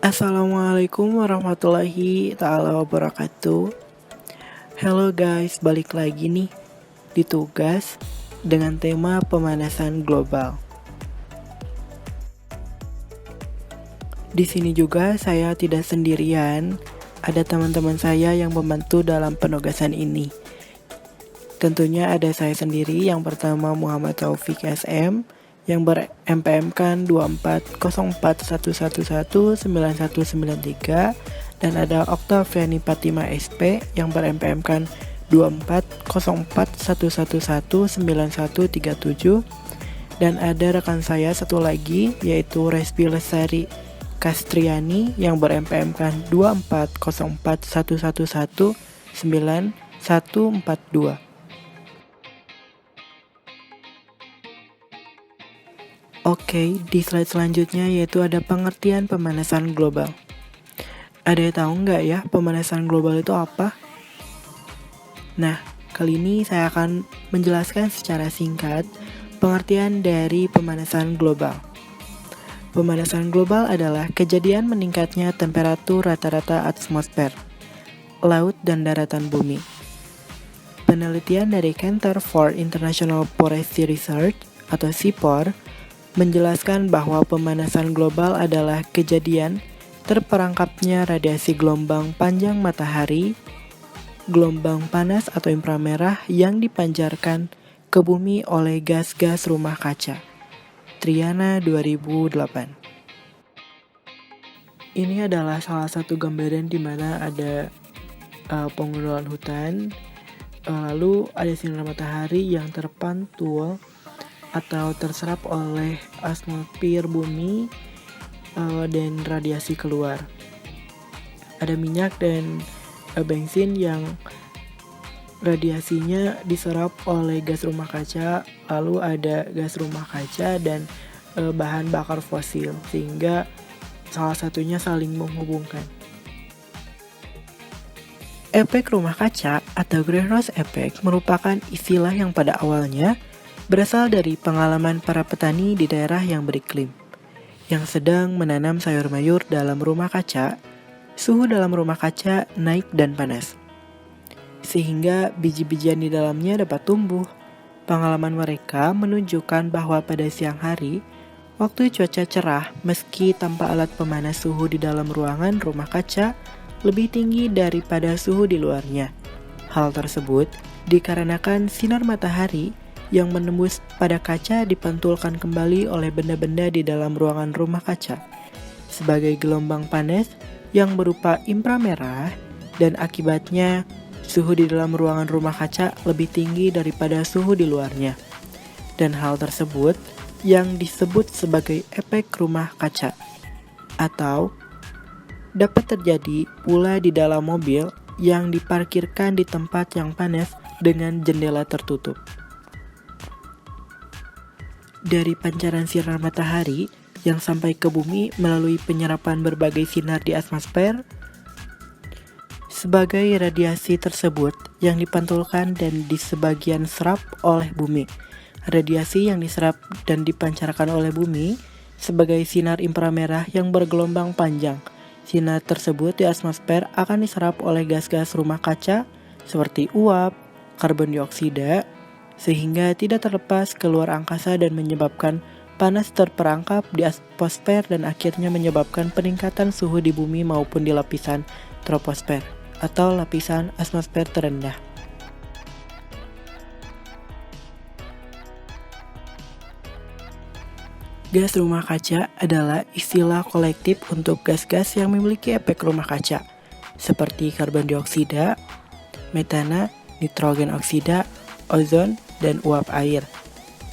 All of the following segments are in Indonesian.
Assalamualaikum warahmatullahi ta'ala wabarakatuh. Halo guys, balik lagi nih di tugas dengan tema pemanasan global. Di sini juga saya tidak sendirian, ada teman-teman saya yang membantu dalam penugasan ini. Tentunya ada saya sendiri, yang pertama Muhammad Taufik SM, yang ber-MPM-kan 240111919193, dan ada Oktaviani Fatima SP yang ber-MPM-kan 240411119137, dan ada rekan saya satu lagi yaitu Respi Lesari Kastriani yang ber-MPM-kan 240411119142. Oke, di slide selanjutnya yaitu ada pengertian pemanasan global. Ada yang tahu nggak ya pemanasan global itu apa? Nah, kali ini saya akan menjelaskan secara singkat pengertian dari pemanasan global. Pemanasan global adalah kejadian meningkatnya temperatur rata-rata atmosfer, laut, dan daratan bumi. Penelitian dari Center for International Forestry Research atau CIFOR menjelaskan bahwa pemanasan global adalah kejadian terperangkapnya radiasi gelombang panjang matahari, gelombang panas atau inframerah yang dipancarkan ke bumi oleh gas-gas rumah kaca. Triana 2008. Ini adalah salah satu gambaran di mana ada pengundulan hutan, lalu ada sinar matahari yang terpantul atau terserap oleh atmosfer bumi dan radiasi keluar. Ada minyak dan bensin yang radiasinya diserap oleh gas rumah kaca, lalu ada gas rumah kaca dan bahan bakar fosil, sehingga salah satunya saling menghubungkan. Efek rumah kaca atau greenhouse effect merupakan istilah yang pada awalnya berasal dari pengalaman para petani di daerah yang beriklim, yang sedang menanam sayur mayur dalam rumah kaca. Suhu dalam rumah kaca naik dan panas, sehingga biji-bijian di dalamnya dapat tumbuh. Pengalaman mereka menunjukkan bahwa pada siang hari, waktu cuaca cerah, meski tanpa alat pemanas, suhu di dalam ruangan rumah kaca lebih tinggi daripada suhu di luarnya. Hal tersebut dikarenakan sinar matahari yang menembus pada kaca dipantulkan kembali oleh benda-benda di dalam ruangan rumah kaca sebagai gelombang panas yang berupa inframerah, dan akibatnya suhu di dalam ruangan rumah kaca lebih tinggi daripada suhu di luarnya. Dan hal tersebut yang disebut sebagai efek rumah kaca, atau dapat terjadi pula di dalam mobil yang diparkirkan di tempat yang panas dengan jendela tertutup. Dari pancaran sinar matahari yang sampai ke bumi melalui penyerapan berbagai sinar di atmosfer, sebagai radiasi tersebut yang dipantulkan dan di sebagian serap oleh bumi. Radiasi yang diserap dan dipancarkan oleh bumi sebagai sinar inframerah yang bergelombang panjang. Sinar tersebut di atmosfer akan diserap oleh gas-gas rumah kaca seperti uap, karbon dioksida, sehingga tidak terlepas keluar angkasa dan menyebabkan panas terperangkap di atmosfer dan akhirnya menyebabkan peningkatan suhu di bumi maupun di lapisan troposfer atau lapisan atmosfer terendah. Gas rumah kaca adalah istilah kolektif untuk gas-gas yang memiliki efek rumah kaca, seperti karbon dioksida, metana, nitrogen oksida, ozon, dan uap air.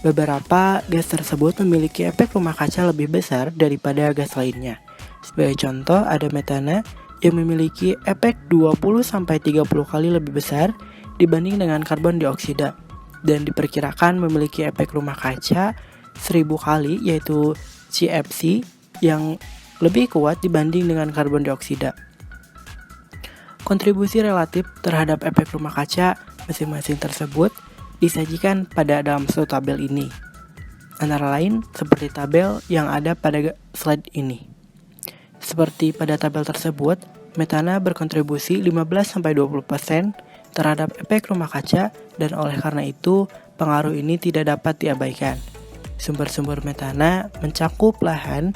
Beberapa gas tersebut memiliki efek rumah kaca lebih besar daripada gas lainnya. Sebagai contoh, ada metana yang memiliki efek 20-30 kali lebih besar dibanding dengan karbon dioksida, dan diperkirakan memiliki efek rumah kaca 1000 kali, yaitu CFC, yang lebih kuat dibanding dengan karbon dioksida. Kontribusi relatif terhadap efek rumah kaca masing-masing tersebut disajikan pada dalam suatu tabel ini, antara lain seperti tabel yang ada pada slide ini. Seperti pada tabel tersebut, metana berkontribusi 15-20% terhadap efek rumah kaca dan oleh karena itu, pengaruh ini tidak dapat diabaikan. Sumber-sumber metana mencakup lahan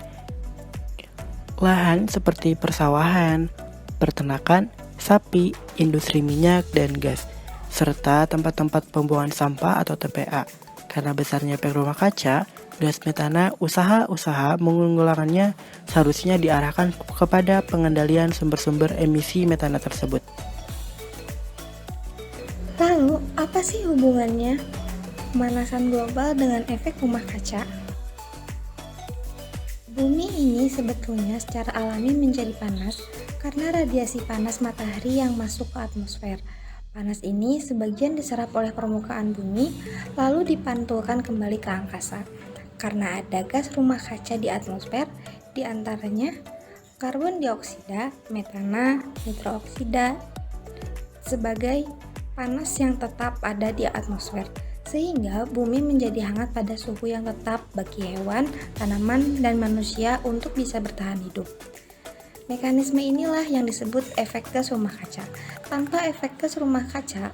seperti persawahan, peternakan, sapi, industri minyak dan gas, serta tempat-tempat pembuangan sampah atau TPA. Karena besarnya efek rumah kaca, gas metana, usaha-usaha menguranginya seharusnya diarahkan kepada pengendalian sumber-sumber emisi metana tersebut. Lalu, apa sih hubungannya pemanasan global dengan efek rumah kaca? Bumi ini sebetulnya secara alami menjadi panas karena radiasi panas matahari yang masuk ke atmosfer. Panas ini sebagian diserap oleh permukaan bumi, lalu dipantulkan kembali ke angkasa. Karena ada gas rumah kaca di atmosfer, di antaranya karbon dioksida, metana, nitrooksida, sebagai panas yang tetap ada di atmosfer. Sehingga bumi menjadi hangat pada suhu yang tetap bagi hewan, tanaman, dan manusia untuk bisa bertahan hidup. Mekanisme inilah yang disebut efek gas rumah kaca. Tanpa efek gas rumah kaca,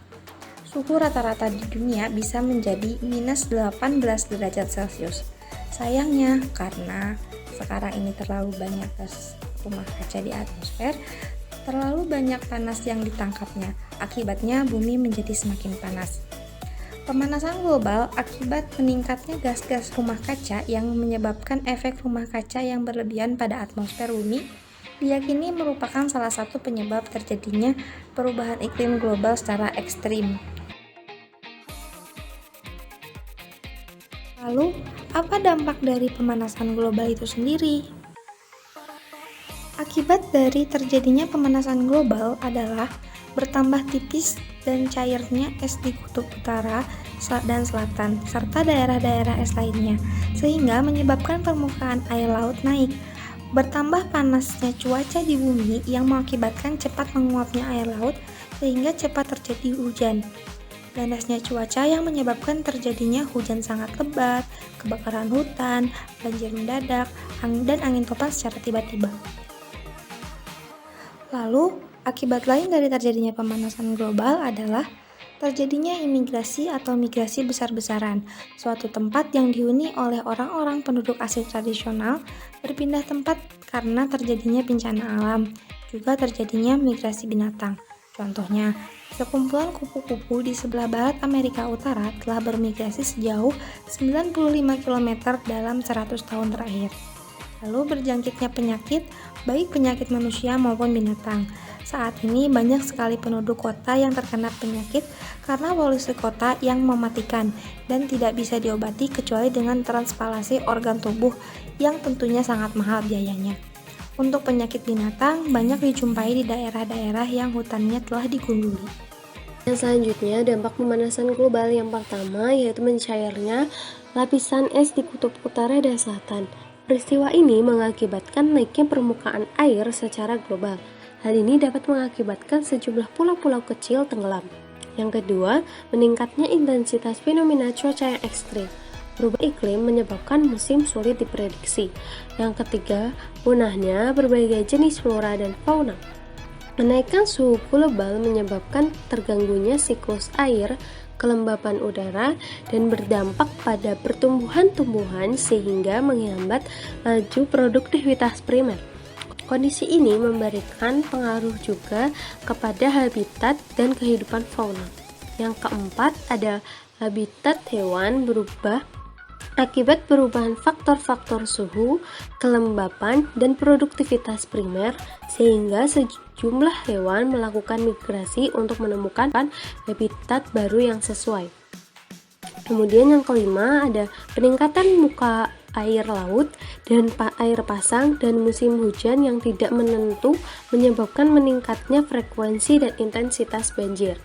suhu rata-rata di dunia bisa menjadi minus 18 derajat Celcius. Sayangnya, karena sekarang ini terlalu banyak gas rumah kaca di atmosfer, terlalu banyak panas yang ditangkapnya. Akibatnya bumi menjadi semakin panas. Pemanasan global akibat meningkatnya gas-gas rumah kaca yang menyebabkan efek rumah kaca yang berlebihan pada atmosfer bumi diyakini merupakan salah satu penyebab terjadinya perubahan iklim global secara ekstrim. Lalu, apa dampak dari pemanasan global itu sendiri? Akibat dari terjadinya pemanasan global adalah bertambah tipis dan cairnya es di kutub utara dan selatan, serta daerah-daerah es lainnya, sehingga menyebabkan permukaan air laut naik. Bertambah panasnya cuaca di bumi yang mengakibatkan cepat menguapnya air laut, sehingga cepat terjadi hujan. Ganasnya cuaca yang menyebabkan terjadinya hujan sangat lebat, kebakaran hutan, banjir mendadak, dan angin topan secara tiba-tiba. Lalu, akibat lain dari terjadinya pemanasan global adalah terjadinya imigrasi atau migrasi besar-besaran. Suatu tempat yang dihuni oleh orang-orang penduduk asli tradisional berpindah tempat karena terjadinya bencana alam, juga terjadinya migrasi binatang. Contohnya, sekumpulan kupu-kupu di sebelah barat Amerika Utara telah bermigrasi sejauh 95 km dalam 100 tahun terakhir. Lalu berjangkitnya penyakit, baik penyakit manusia maupun binatang. Saat ini banyak sekali penduduk kota yang terkena penyakit karena polusi kota yang mematikan dan tidak bisa diobati kecuali dengan transplantasi organ tubuh yang tentunya sangat mahal biayanya. Untuk penyakit binatang banyak dijumpai di daerah-daerah yang hutannya telah digunduli. Yang selanjutnya, dampak pemanasan global yang pertama yaitu mencairnya lapisan es di kutub utara dan selatan. Peristiwa ini mengakibatkan naiknya permukaan air secara global. Hal ini dapat mengakibatkan sejumlah pulau-pulau kecil tenggelam. Yang kedua, meningkatnya intensitas fenomena cuaca yang ekstrim. Perubahan iklim menyebabkan musim sulit diprediksi. Yang ketiga, punahnya berbagai jenis flora dan fauna. Menaikkan suhu global menyebabkan terganggunya siklus air, kelembapan udara, dan berdampak pada pertumbuhan-tumbuhan sehingga menghambat laju produktivitas primer. Kondisi ini memberikan pengaruh juga kepada habitat dan kehidupan fauna. Yang keempat, ada habitat hewan berubah akibat perubahan faktor-faktor suhu, kelembapan, dan produktivitas primer, sehingga sejumlah hewan melakukan migrasi untuk menemukan habitat baru yang sesuai. Kemudian yang kelima, ada peningkatan muka air laut dan air pasang dan musim hujan yang tidak menentu menyebabkan meningkatnya frekuensi dan intensitas banjir.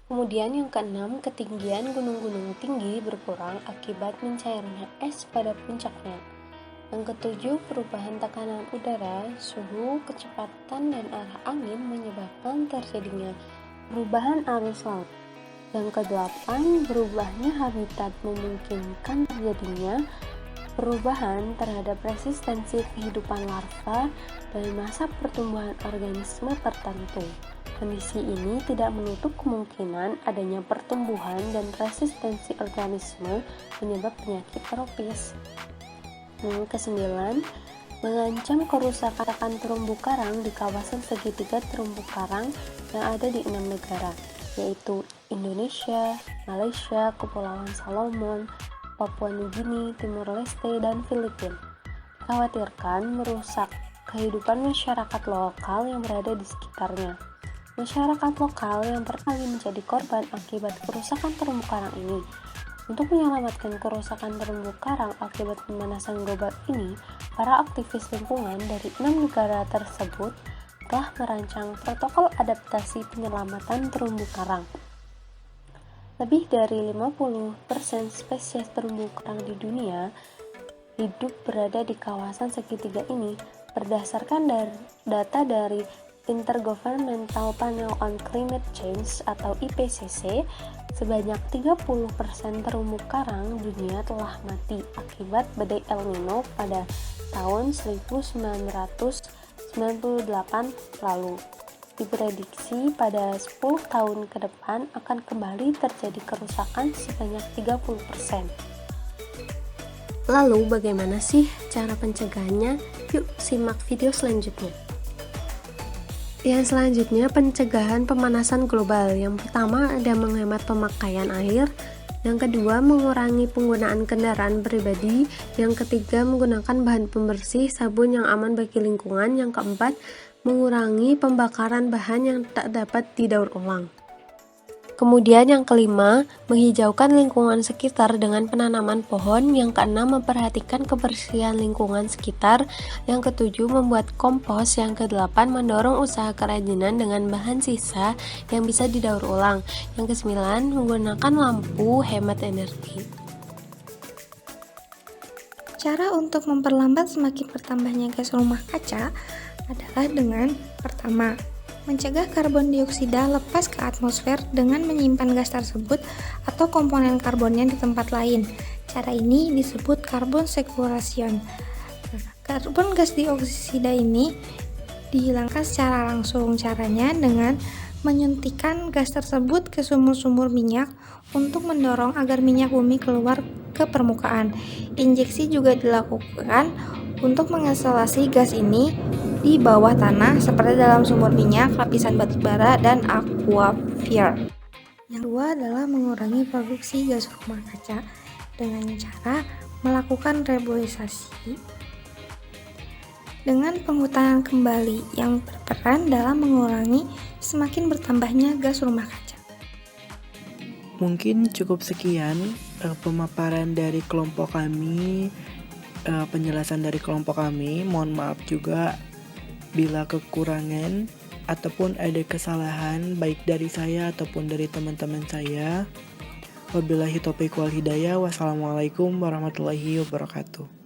Kemudian yang keenam, ketinggian gunung-gunung tinggi berkurang akibat mencairnya es pada puncaknya. Yang ketujuh, perubahan tekanan udara, suhu, kecepatan, dan arah angin menyebabkan terjadinya perubahan arus laut. Yang kedelapan, berubahnya habitat memungkinkan terjadinya perubahan terhadap resistensi kehidupan larva dan masa pertumbuhan organisme tertentu. Kondisi ini tidak menutup kemungkinan adanya pertumbuhan dan resistensi organisme penyebab penyakit tropis. Yang ke-9, mengancam kerusakan terumbu karang di kawasan segitiga terumbu karang yang ada di 6 negara, yaitu Indonesia, Malaysia, Kepulauan Salomon, Papua Nugini, Timor Leste, dan Filipina. Dikhawatirkan merusak kehidupan masyarakat lokal yang berada di sekitarnya. Masyarakat lokal yang pertama kali menjadi korban akibat kerusakan terumbu karang ini. Untuk menyelamatkan kerusakan terumbu karang akibat pemanasan global ini, para aktivis lingkungan dari 6 negara tersebut telah merancang protokol adaptasi penyelamatan terumbu karang. Lebih dari 50% spesies terumbu karang di dunia hidup berada di kawasan segitiga ini berdasarkan data dari Intergovernmental Panel on Climate Change atau IPCC. Sebanyak 30% terumbu karang dunia telah mati akibat badai El Nino pada tahun 1998 lalu. Diprediksi pada 10 tahun ke depan akan kembali terjadi kerusakan sebanyak 30%. Lalu bagaimana sih cara pencegahannya? Yuk simak video selanjutnya. Yang selanjutnya, pencegahan pemanasan global. Yang pertama ada menghemat pemakaian air, yang kedua mengurangi penggunaan kendaraan pribadi, yang ketiga menggunakan bahan pembersih sabun yang aman bagi lingkungan, yang keempat mengurangi pembakaran bahan yang tak dapat didaur ulang. Kemudian yang kelima, menghijaukan lingkungan sekitar dengan penanaman pohon. Yang keenam, memperhatikan kebersihan lingkungan sekitar. Yang ketujuh, membuat kompos. Yang kedelapan, mendorong usaha kerajinan dengan bahan sisa yang bisa didaur ulang. Yang kesembilan, menggunakan lampu hemat energi. Cara untuk memperlambat semakin bertambahnya gas rumah kaca adalah dengan pertama, mencegah karbon dioksida lepas ke atmosfer dengan menyimpan gas tersebut atau komponen karbonnya di tempat lain. Cara ini disebut carbon sequestration. Karbon gas dioksida ini dihilangkan secara langsung. Caranya dengan menyuntikkan gas tersebut ke sumur-sumur minyak untuk mendorong agar minyak bumi keluar ke permukaan. Injeksi juga dilakukan untuk mengisolasi gas ini di bawah tanah seperti dalam sumur minyak, lapisan batubara, dan aquafer. Yang kedua adalah mengurangi produksi gas rumah kaca dengan cara melakukan reboisasi dengan penghutanan kembali yang berperan dalam mengurangi semakin bertambahnya gas rumah kaca. Mungkin cukup sekian pemaparan dari kelompok kami, penjelasan dari kelompok kami. Mohon maaf juga bila kekurangan ataupun ada kesalahan baik dari saya ataupun dari teman-teman saya. Wabillahi taufiq wal hidayah. Wassalamualaikum warahmatullahi wabarakatuh.